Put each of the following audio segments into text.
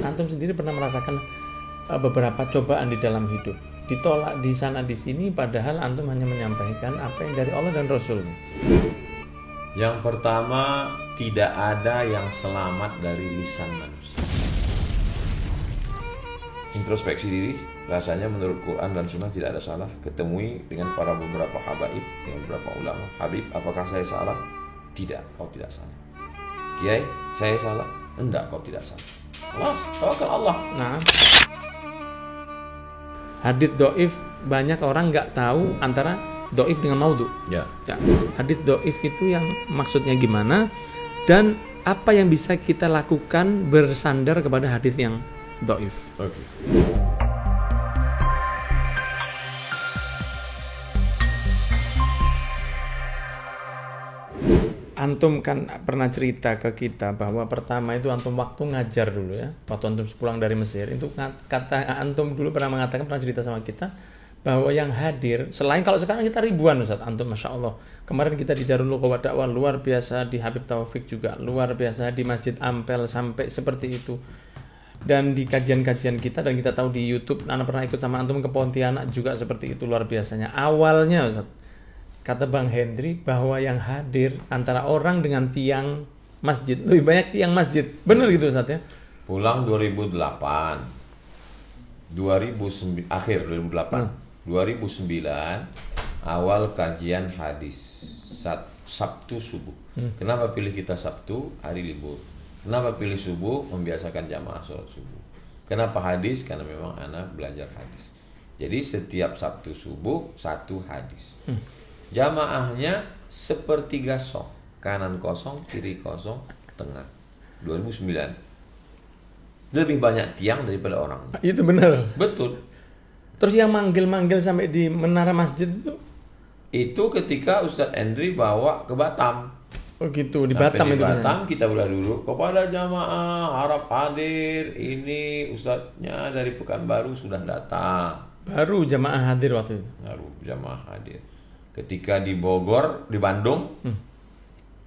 antum sendiri pernah merasakan beberapa cobaan di dalam hidup, ditolak di sana di sini, padahal antum hanya menyampaikan apa yang dari Allah dan Rasulnya. Yang pertama, tidak ada yang selamat dari lisan manusia. Introspeksi diri, rasanya menurut Quran dan Sunnah tidak ada salah. Ketemui dengan para beberapa habaib, dengan beberapa ulama. Habib, apakah saya salah? Tidak, kau tidak salah. Kiai, saya salah? Enggak, kau tidak salah. Allah, tawakal Allah. Nah, hadits doif banyak orang nggak tahu antara doif dengan maudhu. Ya. Hadits doif itu yang maksudnya gimana dan apa yang bisa kita lakukan bersandar kepada hadits yang doif. Oke. Antum kan pernah cerita ke kita bahwa pertama itu antum waktu ngajar dulu ya, waktu antum pulang dari Mesir itu kata antum dulu pernah cerita sama kita bahwa yang hadir selain kalau sekarang kita ribuan Ustaz, antum Masya Allah, kemarin kita di Darul Nuqawah Dakwah luar biasa, di Habib Taufik juga luar biasa, di Masjid Ampel sampai seperti itu, dan di kajian-kajian kita, dan kita tahu di YouTube anak pernah ikut sama antum ke Pontianak juga seperti itu luar biasanya. Awalnya Ustaz, kata Bang Hendri bahwa yang hadir antara orang dengan tiang masjid, lebih banyak tiang masjid. Benar gitu Ustaz ya? Pulang 2008. 2009 akhir 2008. 2009 awal kajian hadis Sabtu subuh. Kenapa pilih kita Sabtu, hari libur? Kenapa pilih subuh? Membiasakan jamaah sholat subuh. Kenapa hadis? Karena memang anak belajar hadis. Jadi setiap Sabtu subuh satu hadis. Jamaahnya sepertiga soft, kanan kosong, kiri kosong, tengah. 2009 lebih banyak tiang daripada orang. Itu benar. Betul. Terus yang manggil-manggil sampai di menara masjid itu ketika Ustadz Hendri bawa ke Batam. Oh gitu, di Sampai Batam di itu. Batam kita udah dulu kepada jamaah harap hadir. Ini ustadznya dari Pekanbaru sudah datang. Baru jamaah hadir waktu itu. Baru jamaah hadir. Ketika di Bogor, di Bandung,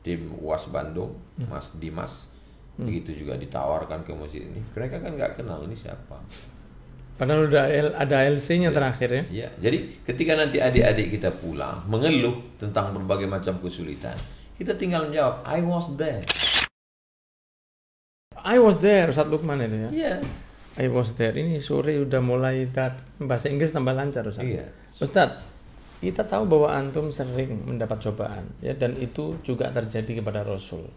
tim UAS Bandung, Mas Dimas, begitu juga ditawarkan ke masjid ini. Mereka kan nggak kenal ini siapa. Padahal udah ada LC-nya terakhir ya. Ya, jadi ketika nanti adik-adik kita pulang mengeluh tentang berbagai macam kesulitan, kita tinggal menjawab, I was there. I was there, Ustaz Lukman itu ya. Iya. I was there. Ini sore udah mulai bahasa Inggris tambah lancar Ustaz. Iya. Ustaz, kita tahu bahwa antum sering mendapat cobaan ya, dan itu juga terjadi kepada Rasul.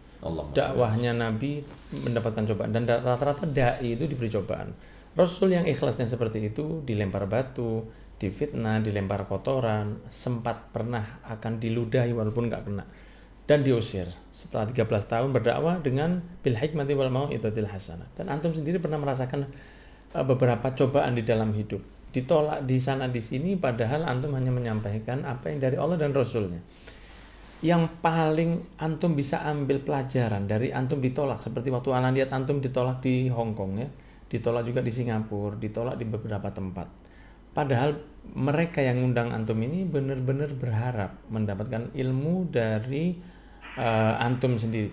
Dakwahnya Nabi mendapatkan cobaan, dan rata-rata dai itu diberi cobaan. Rasul yang ikhlasnya seperti itu dilempar batu, difitnah, dilempar kotoran, sempat pernah akan diludahi walaupun nggak kena, dan diusir setelah 13 tahun berdakwah dengan bil hikmati wal mau'izatil hasanah. Dan antum sendiri pernah merasakan beberapa cobaan di dalam hidup, ditolak di sana di sini, padahal antum hanya menyampaikan apa yang dari Allah dan Rasulnya. Yang paling antum bisa ambil pelajaran dari antum ditolak, seperti waktu anak lihat antum ditolak di Hong Kong ya, ditolak juga di Singapura, ditolak di beberapa tempat. Padahal mereka yang ngundang antum ini benar-benar berharap mendapatkan ilmu dari antum sendiri.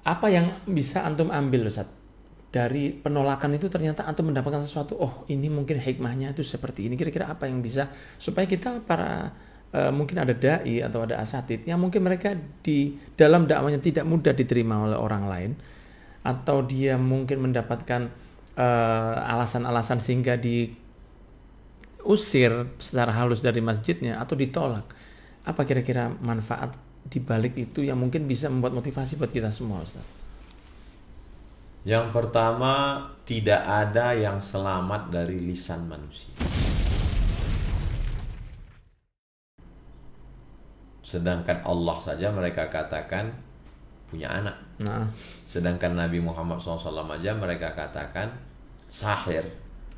Apa yang bisa antum ambil Ustaz? Dari penolakan itu ternyata antum mendapatkan sesuatu. Oh, ini mungkin hikmahnya itu seperti ini. Kira-kira apa yang bisa supaya kita para mungkin ada dai atau ada asatid yang mungkin mereka di dalam dakwahnya tidak mudah diterima oleh orang lain, atau dia mungkin mendapatkan alasan-alasan sehingga diusir secara halus dari masjidnya atau ditolak. Apa kira-kira manfaat di balik itu yang mungkin bisa membuat motivasi buat kita semua Ustaz? Yang pertama, tidak ada yang selamat dari lisan manusia. Sedangkan Allah saja mereka katakan punya anak. Nah, sedangkan Nabi Muhammad SAW aja mereka katakan sahir,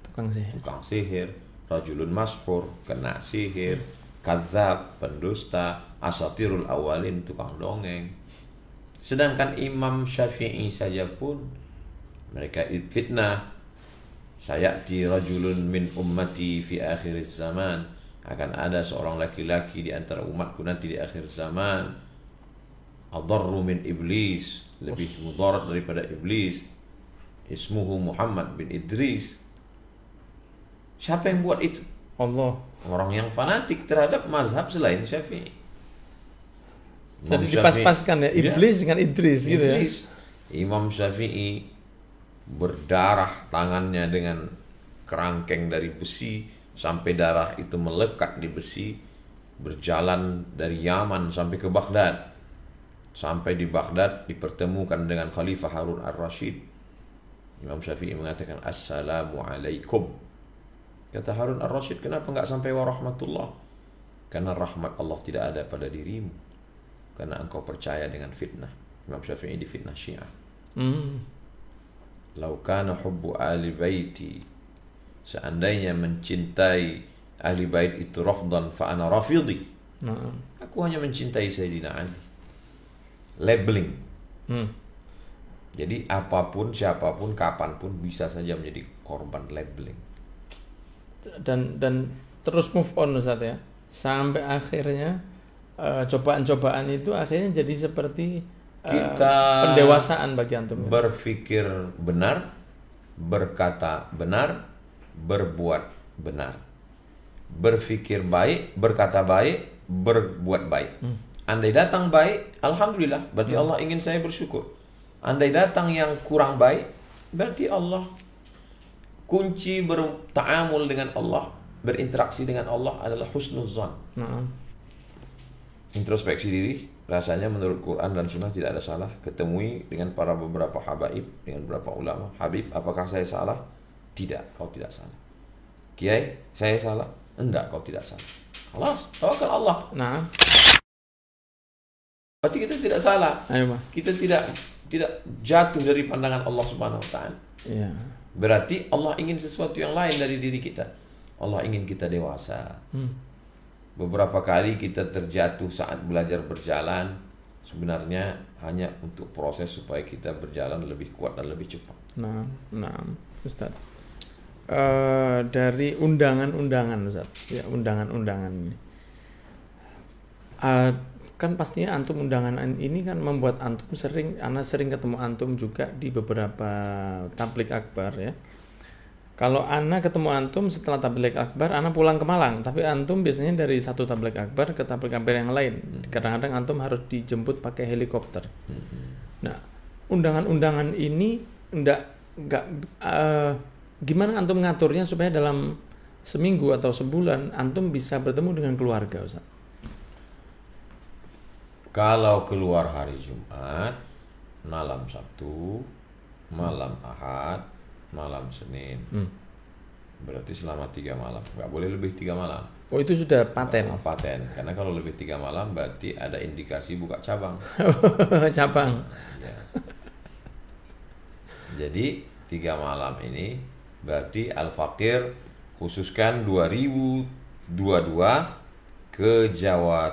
tukang sihir, rajulun mashur, kena sihir, kadzab, pendusta, asatirul awalin, tukang dongeng. Sedangkan Imam Syafi'i saja pun mereka fitnah. Sayati rajulun min ummati fi akhir zaman, akan ada seorang laki-laki di antara umatku nanti di akhir zaman, adarru min iblis, lebih mudarat daripada iblis. ismuhu Muhammad bin Idris. Siapa yang buat itu? Allah. Orang yang fanatik terhadap mazhab selain Syafi'i. Jadi dipas-paskan ya, Iblis dengan Idris gitu ya. Imam Syafi'i berdarah tangannya dengan kerangkeng dari besi sampai darah itu melekat di besi, berjalan dari Yaman sampai ke Baghdad. Sampai di Baghdad dipertemukan dengan Khalifah Harun ar-Rasyid. Imam Syafi'i mengatakan Assalamualaikum. Kata Harun ar-Rasyid, kenapa enggak sampai warahmatullah? Karena rahmat Allah tidak ada pada dirimu, karena engkau percaya dengan fitnah. Imam Syafi'i di fitnah Syiah. Lau kana hubbu ahli baiti, seandainya mencintai ahli bait itu rafdan fa ana rafidhi. Aku hanya mencintai Sayyidina Ali. Labeling. Jadi apapun, siapapun, kapanpun bisa saja menjadi korban labeling. Dan terus move on Ustaz ya. Sampai akhirnya cobaan-cobaan itu akhirnya jadi seperti kita pendewasaan bagi antum. Berpikir benar, berkata benar, berbuat benar. Berpikir baik, berkata baik, berbuat baik. Andai datang baik, alhamdulillah, berarti Allah ingin saya bersyukur. Andai datang yang kurang baik, berarti Allah, kunci berta'amul dengan Allah, berinteraksi dengan Allah adalah husnuzan. Introspeksi diri, rasanya menurut Quran dan Sunnah tidak ada salah. Ketemui dengan para beberapa habaib, dengan beberapa ulama. Habib, apakah saya salah? Tidak, kau tidak salah. Kiai, saya salah? Enggak, kau tidak salah. Alas, tawakal Allah. Berarti kita tidak salah. Kita tidak jatuh dari pandangan Allah Subhanahu wa taala. Berarti Allah ingin sesuatu yang lain dari diri kita. Allah ingin kita dewasa. Beberapa kali kita terjatuh saat belajar berjalan, sebenarnya hanya untuk proses supaya kita berjalan lebih kuat dan lebih cepat. Ustaz. Dari undangan-undangan Ustaz. Ya, undangan-undangan ini. Kan pastinya antum undangan ini kan membuat antum ana sering ketemu antum juga di beberapa tabligh akbar ya. Kalau ana ketemu antum setelah tabligh akbar, ana pulang ke Malang, tapi antum biasanya dari satu tabligh akbar ke tabligh akbar yang lain. Kadang-kadang antum harus dijemput pakai helikopter. Nah, undangan-undangan ini enggak gimana antum ngaturnya supaya dalam seminggu atau sebulan antum bisa bertemu dengan keluarga, Ustaz? Kalau keluar hari Jumat, malam Sabtu, malam Ahad, malam Senin, berarti selama 3 malam. Nggak boleh lebih 3 malam. Oh, itu sudah paten? Paten, karena kalau lebih 3 malam berarti ada indikasi buka cabang. Cabang. Ya. Jadi 3 malam ini berarti Al-Fakir khususkan 2022 ke Jawa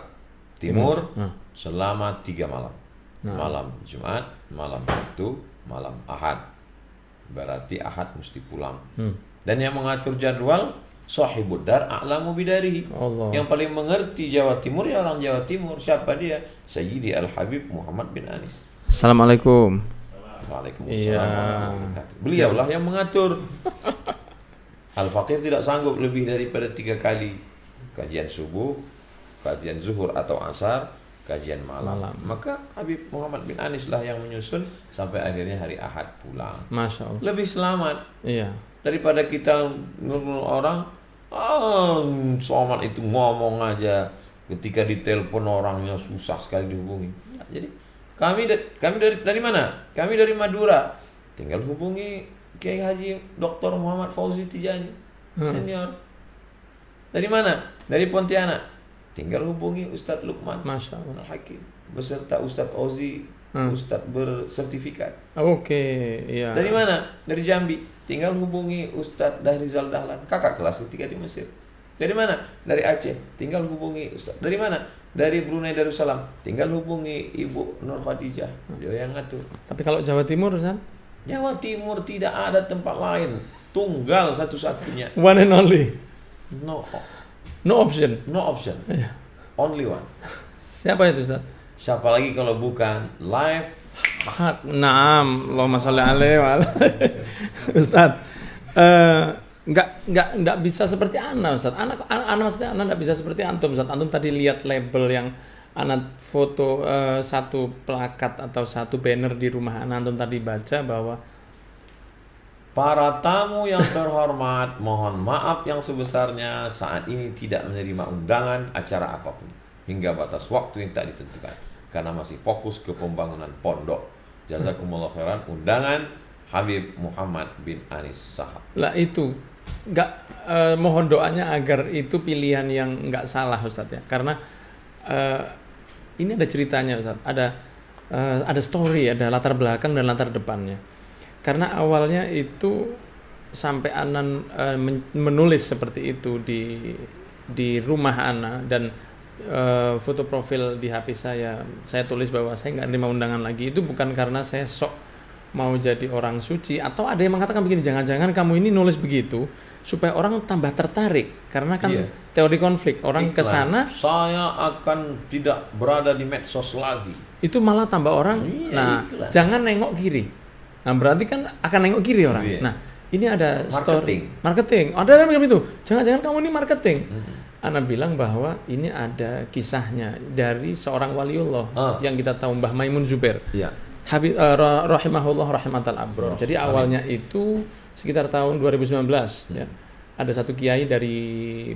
Timur. Selama 3 malam. Malam Jumat, malam Sabtu, malam Ahad. Berarti Ahad mesti pulang. Dan yang mengatur jadwal sahibud dar a'lamu bidarihi. Yang paling mengerti Jawa Timur ya orang Jawa Timur. Siapa dia? Sayyidi Al-Habib Muhammad bin Anis. Assalamualaikum. Waalaikumsalam. Beliaulah yang mengatur. Al-Fakir tidak sanggup lebih daripada 3 kali kajian subuh, kajian zuhur atau asar, kajian malam. Maka Habib Muhammad bin Anis lah yang menyusun sampai akhirnya hari Ahad pulang. Masya Allah. Lebih selamat. Iya. Daripada kita nurul orang, Somad itu ngomong aja, ketika ditelepon orangnya susah sekali dihubungi. Ya, jadi kami dari mana? Kami dari Madura. Tinggal hubungi Kiai Haji Dr. Muhammad Fauzi Tijani, senior. Dari mana? Dari Pontianak. Tinggal hubungi Ustadz Lukman Al-Hakim beserta Ustadz Ozi, Ustadz bersertifikat. Iya. Dari mana? Dari Jambi. Tinggal hubungi Ustadz Dahrizal Dahlan, kakak kelas ketiga di Mesir. Dari mana? Dari Aceh. Tinggal hubungi Ustadz. Dari mana? Dari Brunei Darussalam. Tinggal hubungi Ibu Nur Khadijah. Dia yang ngatur. Tapi kalau Jawa Timur, Ustaz? Jawa Timur tidak ada tempat lain. Tunggal satu-satunya. One and only. No option. Yeah. Only one. Siapa itu, Ustaz? Siapa lagi kalau bukan live? Naam, Allahumma sholli alaihi wa Ustaz, nggak bisa seperti Ana, Ustaz. Maksudnya Ana nggak bisa seperti antum, Ustaz. Antum tadi lihat label yang Ana foto satu plakat atau satu banner di rumah Ana, antum tadi baca bahwa para tamu yang terhormat, mohon maaf yang sebesarnya saat ini tidak menerima undangan acara apapun hingga batas waktu yang tak ditentukan karena masih fokus ke pembangunan pondok. Jazakumullah khairan, undangan Habib Muhammad bin Anis Sahab. Lah itu nggak mohon doanya agar itu pilihan yang nggak salah, Ustaz ya, karena ini ada ceritanya, Ustaz. Ada story, ada latar belakang dan latar depannya. Karena awalnya itu sampai Anan menulis seperti itu di rumah Ana, dan foto profil di HP saya tulis bahwa saya nggak terima undangan lagi. Itu bukan karena saya sok mau jadi orang suci, atau ada yang mengatakan begini, jangan-jangan kamu ini nulis begitu supaya orang tambah tertarik, karena kan teori konflik orang ke sana, saya akan tidak berada di medsos lagi, itu malah tambah orang jangan nengok kiri. Nah berarti kan akan nengok kiri orang. Nah ini ada marketing. Ada yang itu. Jangan-jangan kamu ini marketing. Ana bilang bahwa ini ada kisahnya dari seorang waliullah yang kita tahu, Mbah Maimun Zubair. Rahimahullah rahimatal abrar. Jadi awalnya itu sekitar tahun 2019 ya. Ada satu kiai dari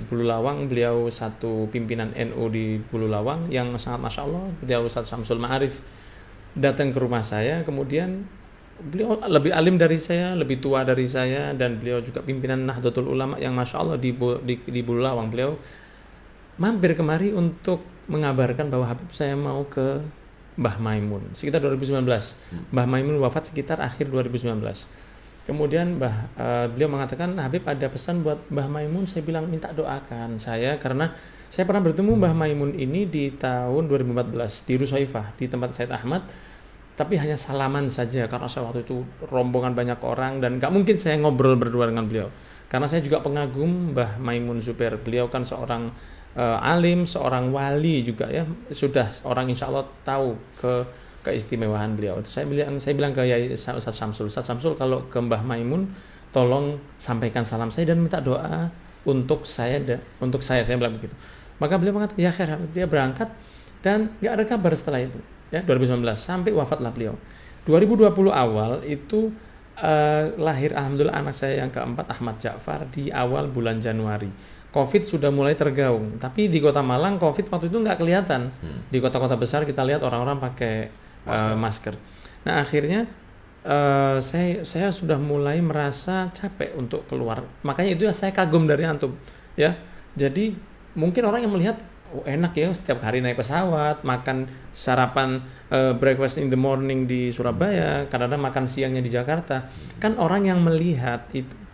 Bululawang, beliau satu pimpinan NU di Bululawang yang sangat masya Allah, beliau Ustaz Syamsul Ma'arif, datang ke rumah saya. Kemudian beliau lebih alim dari saya, lebih tua dari saya, dan beliau juga pimpinan Nahdlatul Ulama yang masya Allah di Bululawang. Beliau mampir kemari untuk mengabarkan bahwa Habib saya mau ke Mbah Maimun sekitar 2019. Mbah Maimun wafat sekitar akhir 2019. Kemudian beliau mengatakan, Habib ada pesan buat Mbah Maimun. Saya bilang minta doakan saya, karena saya pernah bertemu Mbah Maimun ini di tahun 2014 di Rusaifah, di tempat Said Ahmad, tapi hanya salaman saja karena saya waktu itu rombongan banyak orang dan gak mungkin saya ngobrol berdua dengan beliau, karena saya juga pengagum Mbah Maimun Zubair. Beliau kan seorang alim, seorang wali juga ya, sudah orang insya Allah tahu keistimewaan beliau. Saya bilang ke Ustaz Syamsul, kalau ke Mbah Maimun tolong sampaikan salam saya dan minta doa untuk saya bilang begitu. Maka beliau mengatakan ya khair. Dia berangkat dan nggak ada kabar setelah itu ya, 2019 sampai wafatlah beliau. 2020 awal itu lahir alhamdulillah anak saya yang keempat, Ahmad Ja'far, di awal bulan Januari. Covid sudah mulai tergaung, tapi di Kota Malang Covid waktu itu nggak kelihatan. Di kota-kota besar kita lihat orang-orang pakai masker. Nah akhirnya saya sudah mulai merasa capek untuk keluar. Makanya itu saya kagum dari antum ya. Jadi mungkin orang yang melihat enak ya, setiap hari naik pesawat, makan sarapan breakfast in the morning di Surabaya, kadang-kadang makan siangnya di Jakarta. Kan orang yang melihat itu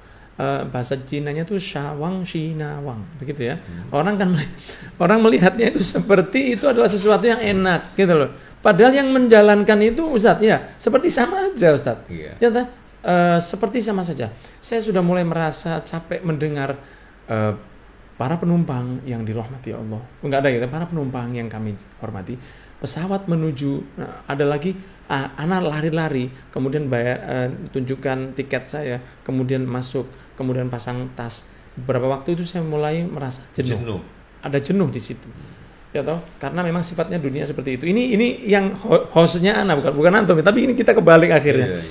bahasa Cinanya tuh syawang shinawang begitu ya. Orang melihatnya itu seperti itu adalah sesuatu yang enak gitu loh. Padahal yang menjalankan itu Ustaz ya seperti sama aja Ustaz. Ya, seperti sama saja. Saya sudah mulai merasa capek mendengar para penumpang yang dirahmati Allah. Enggak ada gitu, para penumpang yang kami hormati. Pesawat menuju, ada lagi anak lari-lari, kemudian bayar, tunjukkan tiket saya, kemudian masuk, kemudian pasang tas. Beberapa waktu itu saya mulai merasa jenuh. Ada jenuh di situ. Ya toh, karena memang sifatnya dunia seperti itu. Ini yang hostnya Ana, bukan antum, tapi ini kita kebalik akhirnya.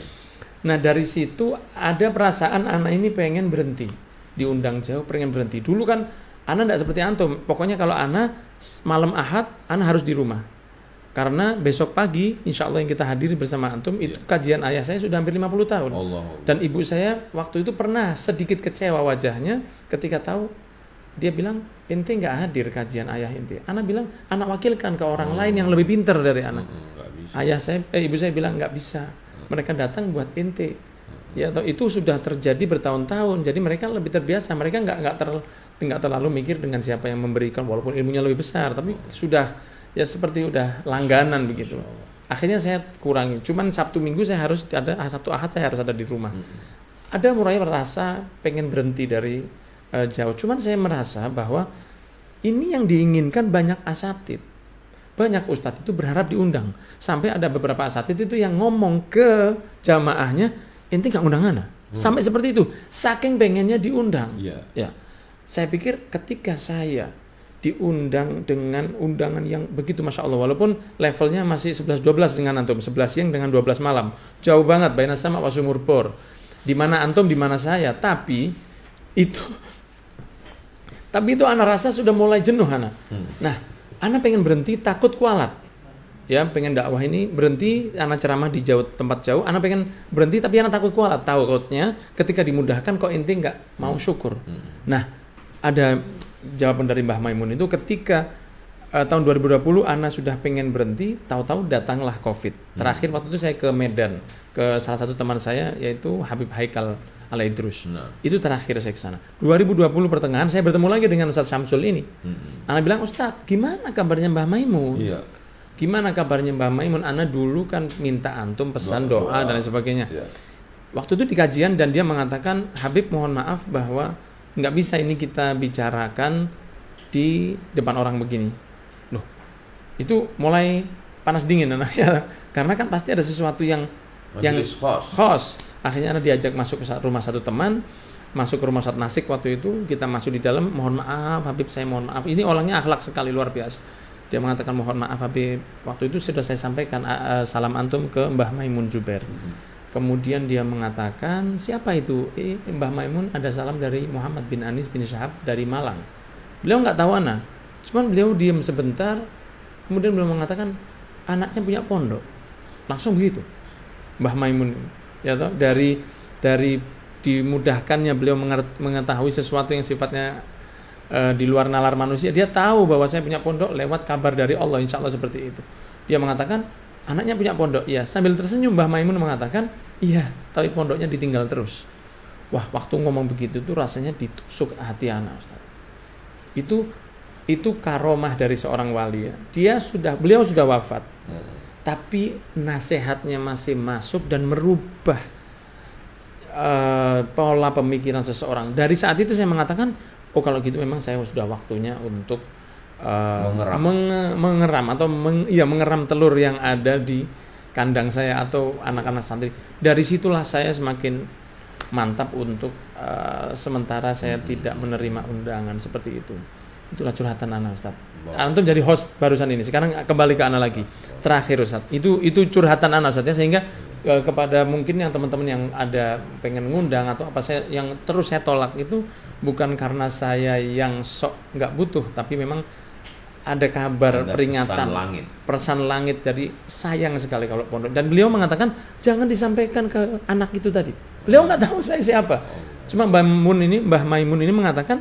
Nah dari situ ada perasaan Ana ini pengen berhenti, diundang jauh, pengen berhenti. Dulu kan Ana tidak seperti antum. Pokoknya kalau Ana malam Ahad, Ana harus di rumah. Karena besok pagi insya Allah yang kita hadiri bersama antum itu kajian ayah saya sudah hampir 50 tahun. Dan ibu saya waktu itu pernah sedikit kecewa wajahnya ketika tahu, dia bilang ente nggak hadir kajian ayah ente. Ana bilang anak wakilkan ke orang lain yang lebih pintar dari anak. Ibu saya bilang nggak bisa. Mereka datang buat ente. Ya, itu sudah terjadi bertahun-tahun. Jadi mereka lebih terbiasa. Mereka nggak terlalu mikir dengan siapa yang memberikan, walaupun ilmunya lebih besar. Tapi sudah ya seperti udah langganan begitu. Akhirnya saya kurangi. Cuman Sabtu Minggu saya harus ada, Sabtu Ahad saya harus ada di rumah. Ada mulai merasa pengen berhenti dari jauh. Cuman saya merasa bahwa ini yang diinginkan banyak asatid. Banyak ustadz itu berharap diundang. Sampai ada beberapa asatid itu yang ngomong ke jamaahnya, ente nggak undang ana. Sampai seperti itu, saking pengennya diundang. Yeah. Ya, saya pikir ketika saya diundang dengan undangan yang begitu Masya Allah, walaupun levelnya masih 11-12 dengan antum, 11 siang dengan 12 malam, jauh banget, baina sama wa sumur por, di mana antum, di mana saya, tapi itu ana rasa sudah mulai jenuh ana. Nah, ana pengen berhenti, takut kualat. Ya, pengen dakwah ini berhenti, anak ceramah di tempat jauh, anak pengen berhenti tapi anak takut kualat. Takutnya ketika dimudahkan kok inti nggak mau syukur. Nah, ada jawaban dari Mbah Maimun itu ketika tahun 2020 anak sudah pengen berhenti, tahu-tahu datanglah COVID. Terakhir waktu itu saya ke Medan, ke salah satu teman saya yaitu Habib Haikal Al-Idrus. Itu terakhir saya ke sana. 2020 pertengahan saya bertemu lagi dengan Ustadz Syamsul ini. Anak bilang, "Ustadz, gimana kabarnya Mbah Maimun?" Iya. Gimana kabarnya Mbah Maimun? Ana dulu kan minta antum pesan doa dan lain sebagainya. Yeah. Waktu itu di kajian dan dia mengatakan, Habib mohon maaf bahwa nggak bisa ini kita bicarakan di depan orang begini. Loh, itu mulai panas dingin anaknya. Karena kan pasti ada sesuatu yang khos. Akhirnya ana diajak masuk ke rumah satu teman, masuk ke rumah Ustadz Nasik waktu itu, kita masuk di dalam, mohon maaf Habib, saya mohon maaf. Ini orangnya akhlak sekali, luar biasa. Dia mengatakan mohon maaf Habib, waktu itu sudah saya sampaikan salam antum ke Mbah Maimun Zubair. Kemudian dia mengatakan, siapa itu? Mbah Maimun ada salam dari Muhammad bin Anis bin Syahab dari Malang. Beliau nggak tahu ana, cuman beliau diam sebentar, kemudian beliau mengatakan anaknya punya pondok. Langsung begitu, Mbah Maimun, ya toh, dari dimudahkannya beliau mengetahui sesuatu yang sifatnya di luar nalar manusia, dia tahu bahwa saya punya pondok lewat kabar dari Allah, insya Allah seperti itu. Dia mengatakan anaknya punya pondok, ya. Sambil tersenyum Mbah Maimun mengatakan, iya, tapi pondoknya ditinggal terus. Wah, waktu ngomong begitu tuh rasanya ditusuk hati anak, Ustaz. Itu karomah dari seorang wali, ya. Beliau sudah wafat, tapi nasihatnya masih masuk dan merubah pola pemikiran seseorang. Dari saat itu saya mengatakan, oh kalau gitu memang saya sudah waktunya untuk mengeram atau mengeram telur yang ada di kandang saya atau anak-anak santri. Dari situlah saya semakin mantap untuk sementara saya tidak menerima undangan seperti itu. Itulah curhatan anak, Ustaz. Antum jadi host barusan ini. Sekarang kembali ke anak lagi. Terakhir, Ustaz. Itu curhatan anak, Ustaz, ya, sehingga kepada mungkin yang teman-teman yang ada pengen ngundang atau apa, saya yang terus saya tolak itu bukan karena saya yang sok nggak butuh, tapi memang ada kabar, ada peringatan, pesan langit. Jadi sayang sekali kalau pondok. Dan beliau mengatakan jangan disampaikan ke anak itu tadi. Beliau nggak tahu saya siapa. Cuma Mbah Maimun ini mengatakan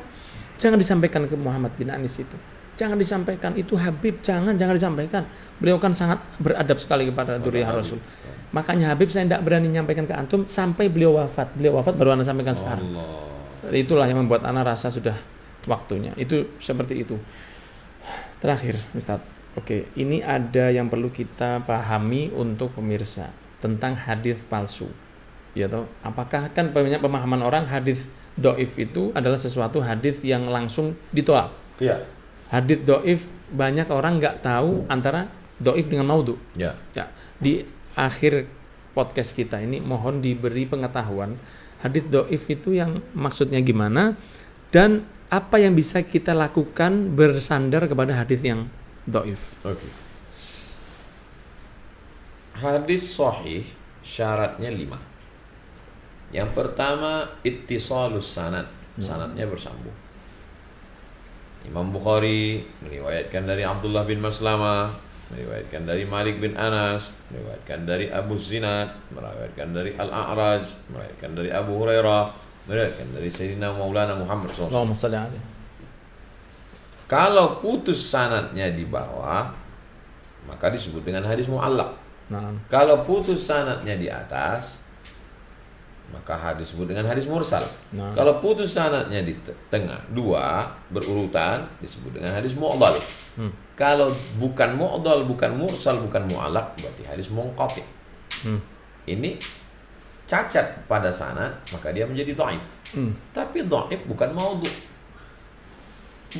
jangan disampaikan ke Muhammad bin Anis itu. Jangan disampaikan, itu Habib, jangan disampaikan. Beliau kan sangat beradab sekali kepada dzurriyyah Rasul. Makanya Habib saya tidak berani menyampaikan ke antum sampai beliau wafat. Beliau wafat baru ana sampaikan sekarang. Itulah yang membuat ana rasa sudah waktunya. Itu seperti itu. Terakhir, Ustaz. Oke, ini ada yang perlu kita pahami untuk pemirsa tentang hadis palsu. Ya toh, apakah kan banyak pemahaman orang hadis dhaif itu adalah sesuatu hadis yang langsung ditolak. Iya. Hadis dhaif banyak orang nggak tahu antara dhaif dengan maudhu. Ya. Di akhir podcast kita ini mohon diberi pengetahuan hadis dhaif itu yang maksudnya gimana dan apa yang bisa kita lakukan bersandar kepada hadis yang dhaif. Oke. Hadis sahih syaratnya 5. Yang pertama ittisalus sanad, sanadnya bersambung. Imam Bukhari meriwayatkan dari Abdullah bin Maslamah, meriwayatkan dari Malik bin Anas, meriwayatkan dari Abu Zinad, meriwayatkan dari Al-A'raj, meriwayatkan dari Abu Hurairah, meriwayatkan dari Sayyidina Maulana Muhammad SAW. Allahumma shalli alaihi. Kalau putus sanadnya di bawah, maka disebut dengan hadis mu'allaq. Kalau putus sanadnya di atas, maka hadis disebut dengan hadis mursal. Kalau putus sanadnya di tengah, 2 berurutan, disebut dengan hadis mu'dhal. Kalau bukan mu'dhal, bukan mursal, bukan mu'allaq, berarti hadis munqati. Ini cacat pada sanad, maka dia menjadi dhaif. Tapi dhaif bukan maudhu.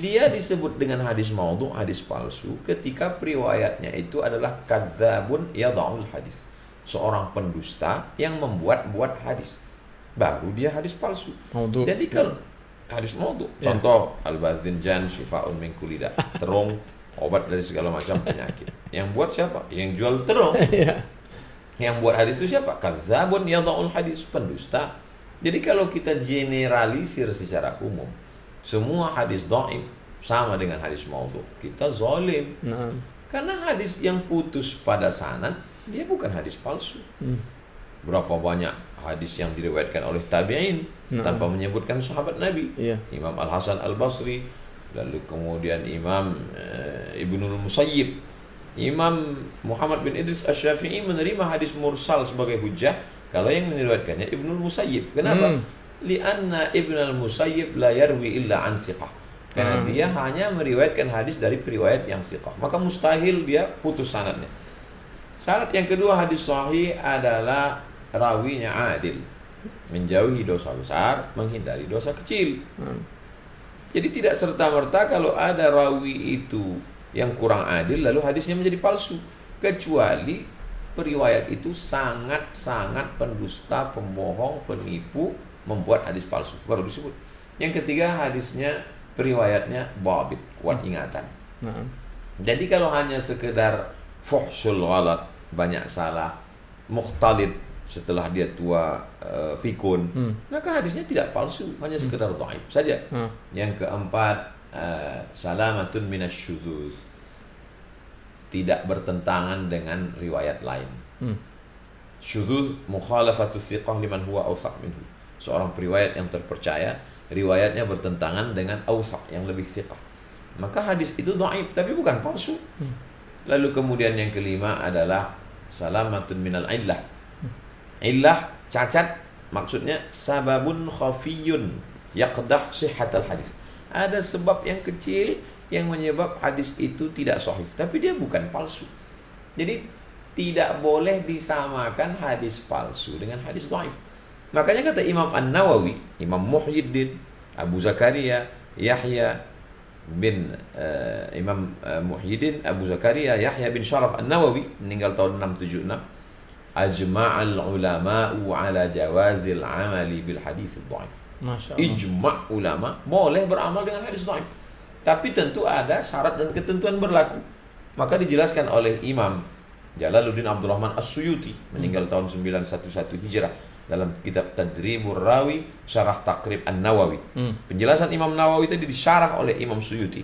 Dia disebut dengan hadis maudhu, hadis palsu, ketika periwayatnya itu adalah kadzabun yadha'ul hadis. Seorang pendusta yang membuat-buat hadis. baru dia hadis palsu. Maudhu. Jadi kalau hadis maudhu, contoh al-bazinjan syifa'un min kulli da, terung obat dari segala macam penyakit. Yang buat siapa? Yang jual terung. Yang buat hadis itu siapa? Kadzabun yadha'ul hadis, pendusta. Jadi kalau kita generalisir secara umum, semua hadis dhaif sama dengan hadis maudhu, kita zalim. Karena hadis yang putus pada sanad, dia bukan hadis palsu. Berapa banyak hadis yang diriwayatkan oleh tabi'in tanpa menyebutkan sahabat Nabi. Imam Al-Hasan Al-Basri, lalu kemudian Imam Ibnul Musayyib, Imam Muhammad bin Idris Asy-Syafi'i menerima hadis mursal sebagai hujjah kalau yang meriwayatkannya Ibnul Musayyib. Kenapa? Lianna Ibnul Musayyib la yarwi illa an siqah. Karena dia hanya meriwayatkan hadis dari periwayat yang siqah. Maka mustahil dia putus sanadnya. Syarat yang kedua hadis sahih adalah rawinya adil, menjauhi dosa besar, menghindari dosa kecil. Jadi tidak serta-merta kalau ada rawi itu yang kurang adil lalu hadisnya menjadi palsu, kecuali periwayat itu sangat-sangat pendusta, pembohong, penipu, membuat hadis palsu, baru disebut. Yang ketiga, hadisnya periwayatnya dhabit, kuat ingatan. Jadi kalau hanya sekedar fuhsul ghalat, banyak salah, mukhtalid setelah dia tua pikun, maka hadisnya tidak palsu, hanya sekedar dhaif saja. Yang keempat, salamatun minasyudzuz, tidak bertentangan dengan riwayat lain. Syudzuz mukhalafatu thiqah liman huwa awsaq minhu, seorang periwayat yang terpercaya riwayatnya bertentangan dengan awsaq yang lebih thiqah, maka hadis itu dhaif tapi bukan palsu. Lalu kemudian yang kelima adalah salamatun minal illah. Illah, cacat, maksudnya sababun khafiyun yaqdah sihhatal hadis. Ada sebab yang kecil yang menyebab hadis itu tidak sahih, tapi dia bukan palsu. Jadi tidak boleh disamakan hadis palsu dengan hadis dhaif. Makanya kata Imam An-Nawawi, Imam Muhyiddin, Abu Zakaria, Yahya bin Imam Muhyiddin, Abu Zakaria, Yahya bin Sharaf An-Nawawi, meninggal tahun 676. Ajma'al ulama'u ala jawazil amali bil hadis dhaif. Ijma' ulama boleh beramal dengan hadis dhaif, tapi tentu ada syarat dan ketentuan berlaku. Maka dijelaskan oleh Imam Jalaluddin Abdurrahman As-Suyuti, meninggal tahun 911 Hijrah, dalam kitab Tadribur Rawi Syarah Taqrib An-Nawawi. Penjelasan Imam Nawawi tadi disyarah oleh Imam Suyuti.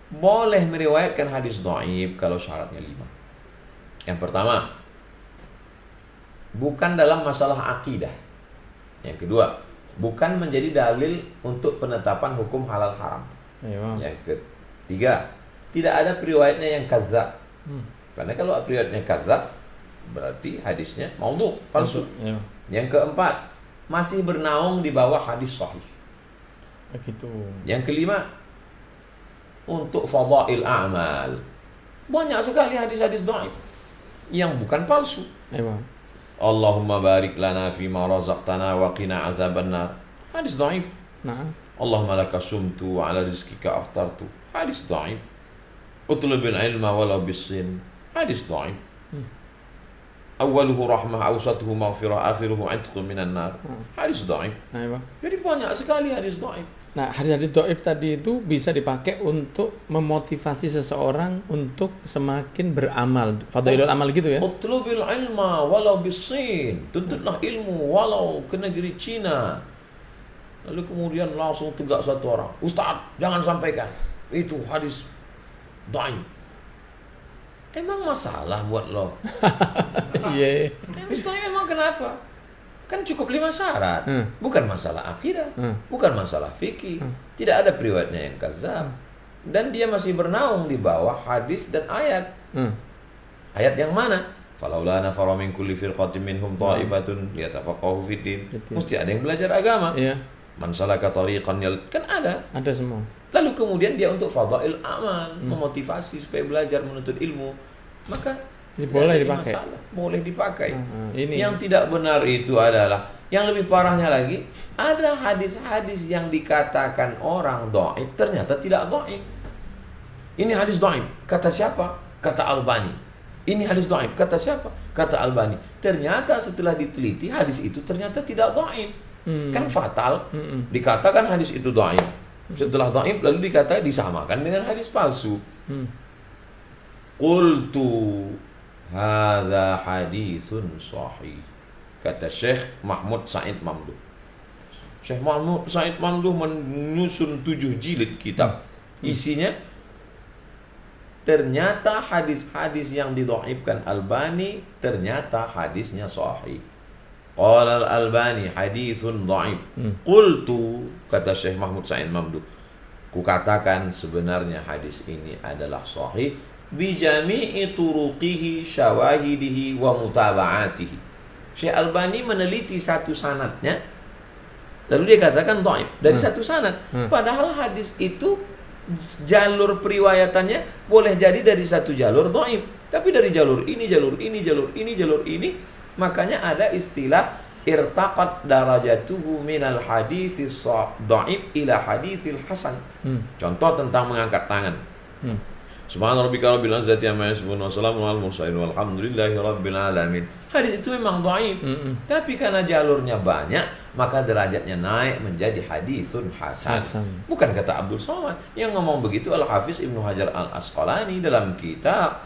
Boleh meriwayatkan hadis dhaif kalau syaratnya 5. Yang pertama, bukan dalam masalah akidah. Yang kedua, bukan menjadi dalil untuk penetapan hukum halal haram. Yang ketiga, tidak ada periwayatnya yang kadzab. Karena kalau periwayatnya kadzab, berarti hadisnya maudhu, palsu. Yang keempat, masih bernaung di bawah hadis sahih. Begitu. Yang kelima, untuk fadail a'mal. Banyak sekali hadis-hadis dhaif yang bukan palsu. Allahumma barik lana fima razaqtana wa qina azabannar, hadis dhaif. Allahumma laka sumtu wa ala rizqika aftartu, hadis dhaif. Utlubil ilma walau bisin, hadis dhaif. Awaluhu rahmah, awsatuhu maghfirah, akhiruhu 'itqun minan nar, hadis dhaif. Jadi banyak sekali hadis dhaif. Nah, hadis-hadis dhaif tadi itu bisa dipakai untuk memotivasi seseorang untuk semakin beramal, fadailul amal gitu ya. Utlubil ilma walau bisin, tuntutlah ilmu walau ke negeri Cina. Lalu kemudian langsung tegak satu orang, Ustaz, jangan sampaikan itu hadis dhaif. Emang masalah buat lo? Iya. Hadis dhaif emang kenapa? Kan cukup 5 syarat. Bukan masalah akidah, bukan masalah fikih, tidak ada periwayatnya yang kadzab, dan dia masih bernaung di bawah hadis dan ayat. Ayat yang mana? Falaula nafara min kulli firqatin minhum ta'ifatun liyatafaqahu fid din. Mesti ada yang belajar agama. Man salaka tariqan, kan ada semua. Lalu kemudian dia untuk fadail amal, memotivasi supaya belajar menuntut ilmu, maka boleh dipakai. Boleh dipakai. Ini. Yang tidak benar itu adalah, yang lebih parahnya lagi, ada hadis-hadis yang dikatakan orang dhaif ternyata tidak dhaif. Ini hadis dhaif, kata siapa? Kata Albani. Ini hadis dhaif, kata siapa? Kata Albani. Ternyata setelah diteliti hadis itu ternyata tidak dhaif. Kan fatal. Dikatakan hadis itu dhaif. Setelah dhaif lalu dikatakan disamakan dengan hadis palsu. Qultu hadza hadisun sahih. Kata Syekh Mahmud Said Mamduh. Syekh Mahmud Said Mamduh menyusun 7 jilid kitab. Isinya ternyata hadis-hadis yang didhaifkan Albani ternyata hadisnya sahih. Qala al-Albani haditsun dhaif. Qultu, kata Syekh Mahmud Said Mamduh, kukatakan sebenarnya hadis ini adalah sahih bi jami'i turuqihi syawahidihi wa mutaba'atihi. Syekh Albani meneliti satu sanadnya lalu dia katakan dhaif dari satu sanad. Padahal hadis itu jalur periwayatannya boleh jadi dari satu jalur dhaif, tapi dari jalur ini, jalur ini, jalur ini, jalur ini. Makanya ada istilah irtaqat darajatuhu minal haditsis dhaif ila haditsil hasan. Contoh tentang mengangkat tangan. Subhana rabbika rabbil izzati amma yasifun wa salamun alal mursalin walhamdulillahi rabbil alamin. Hadis itu memang dhaif, tapi karena jalurnya banyak maka derajatnya naik menjadi hadisun hasan. Bukan kata Abdul Somad. Yang ngomong begitu Al-Hafiz Ibnu Hajar Al-Asqalani dalam kitab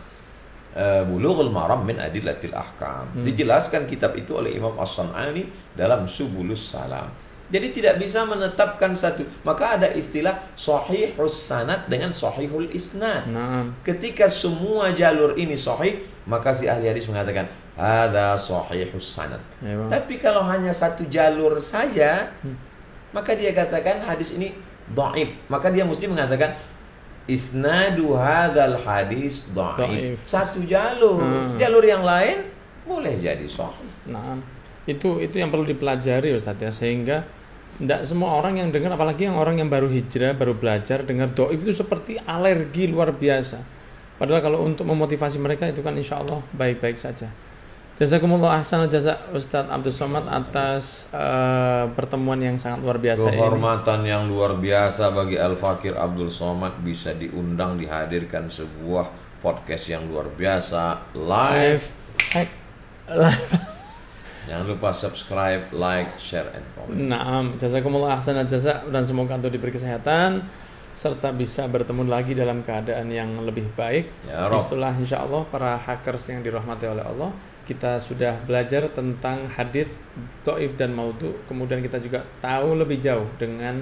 Bulughul Maram min Adillatil Ahkam. Dijelaskan kitab itu oleh Imam As-San'ani dalam Subulus Salam. Jadi tidak bisa menetapkan satu. Maka ada istilah sahihus sanad dengan sahihul isnad. Ketika semua jalur ini sahih, maka si ahli hadis mengatakan ada sahihus sanad. Tapi kalau hanya satu jalur saja, maka dia katakan hadis ini dhaif. Maka dia mesti mengatakan isnadu hadzal hadis dhaif. Satu jalur. Jalur yang lain boleh jadi sahih. Nah, itu yang perlu dipelajari Ustaz ya, sehingga tidak semua orang yang dengar, apalagi yang orang yang baru hijrah, baru belajar, dengar dhaif itu seperti alergi luar biasa. Padahal kalau untuk memotivasi mereka itu kan insya Allah baik-baik saja. Jazakumullah ahsanal jazak Ustaz Abdul Somad atas pertemuan yang sangat luar biasa ini. Kehormatan yang luar biasa bagi Al-Fakir Abdul Somad bisa diundang, dihadirkan sebuah podcast yang luar biasa live. Jangan lupa subscribe, like, share, and comment. Naam, jazakumullah ahsanal jazak, dan semoga untuk diberi kesehatan serta bisa bertemu lagi dalam keadaan yang lebih baik. Ya Rob. Itulah insya Allah para hackers yang dirahmati oleh Allah. Kita sudah belajar tentang hadits dhaif dan maudhu. Kemudian kita juga tahu lebih jauh dengan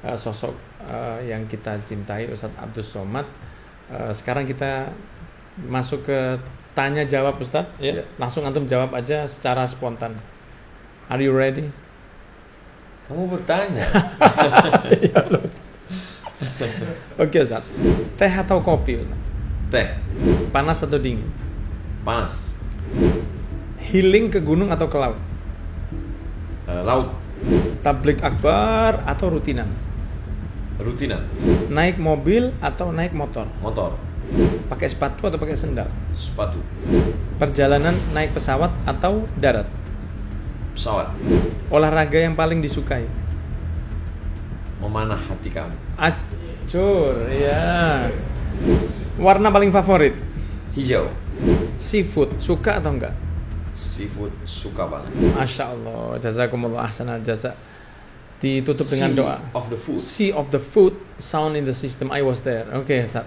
sosok yang kita cintai Ustaz Abdul Somad. Sekarang kita masuk ke tanya jawab Ustaz. Ya. Langsung antum jawab aja secara spontan. Are you ready? Kamu bertanya. Oke Ustaz. Teh atau kopi Ustaz? Teh. Panas atau dingin? Panas. Healing ke gunung atau ke laut? Laut. Tablik akbar atau rutinan? Rutinan. Naik mobil atau naik motor? Motor. Pakai sepatu atau pakai sendal? Sepatu. Perjalanan naik pesawat atau darat? Pesawat. Olahraga yang paling disukai? Memanah hati kamu. Acur, ya. Warna paling favorit? Hijau. Seafood, suka atau enggak? Seafood, suka banget. Masya Allah, jazakumullah ahsanal jazak. Ditutup dengan doa. Sea of the food, sound in the system. I was there. Oke, Ustaz.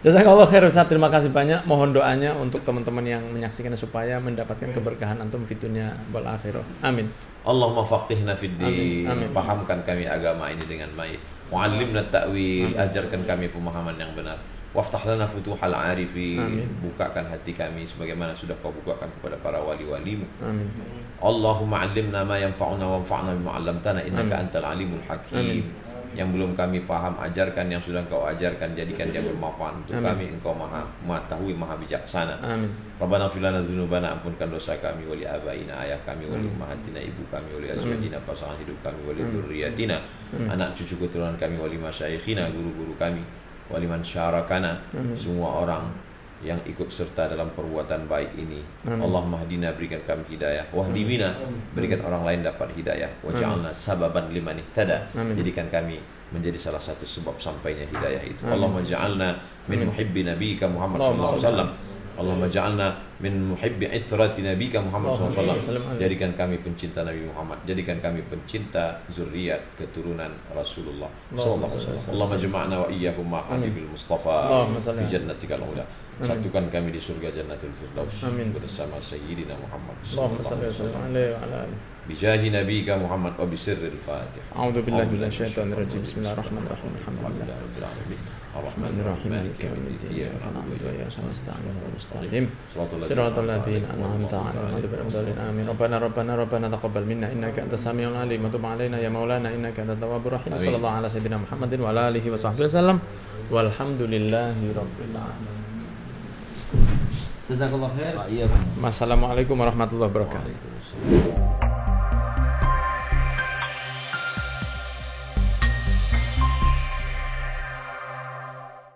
Jazakallah khair Ustaz. Terima kasih banyak. Mohon doanya untuk teman-teman yang menyaksikannya supaya mendapatkan keberkahan antum fi dunya wal akhirah. Amin. Allahumma faqihna fid din. Pahamkan kami agama ini dengan baik. Mu'allimna ta'wil. Ajarkan kami pemahaman yang benar. Waftah lana futuhal arifin. Bukakan hati kami sebagaimana sudah kau bukakan kepada para wali-walimu. Amin. Allahumma 'allimna ma yanfa'una wanfa'na bima 'allamtana innaka antal alimul hakim. Yang belum kami paham ajarkan, yang sudah kau ajarkan jadikan dia bermanfaat untuk kami. Engkau maha mengetahui, maha bijaksana. Amin. Rabbana fir lana dzunubana, ampunkan dosa kami, wali abaina, ayah kami, wali ummahatina, ibu kami, wali azwajina, pasangan hidup kami, wali dzurriyyatina, anak cucu keturunan kami, wali masyayikhina, guru-guru kami, waliman syarakana, semua orang yang ikut serta dalam perbuatan baik ini. Allahumma hadina, berikan kami hidayah. Wahdibina, berikan orang lain dapat hidayah. Waj'alna sababan liman ihtada, jadikan kami menjadi salah satu sebab sampainya hidayah itu. Allahumma ja'alna min muhibbi nabiyyika Muhammad sallallahu alaihi wasallam. Allahumma ja'alna min muhibbi itrati nabika Muhammad SAW. Jadikan kami pencinta Nabi Muhammad, jadikan kami pencinta zuriat keturunan Rasulullah sallallahu alaihi wasallam. Allahumma jama'na wa iyyakum ma habibil Mustafa fi jannatikal ula. Satukan kami di surga Jannatul Firdaus bersama Sayyidina Muhammad sallallahu alaihi wasallam. Bijahi nabika Muhammad wa bisirril Fatihah. A'udzu billahi minasyaitonir rajim. Bismillahirrahmanirrahim. Alhamdulillah rabbil alamin. Arrahmanir rahim. Maliki yaumiddin. Iyyaka na'budu wa iyyaka nasta'in. Ihdinas siratal ladzina an'amta 'alaihim ghairil maghdubi 'alaihim. Rabbana taqabbal minna innaka antas samiul 'alim wa tub 'alaina ya maulana innaka antat tawwabur rahim. Sallallahu ala sayyidina Muhammadin wa ala alihi wa sahbihi wasallam. Walhamdulillahi rabbil alamin. Jazakallahu khair. Assalamualaikum warahmatullahi wabarakatuh.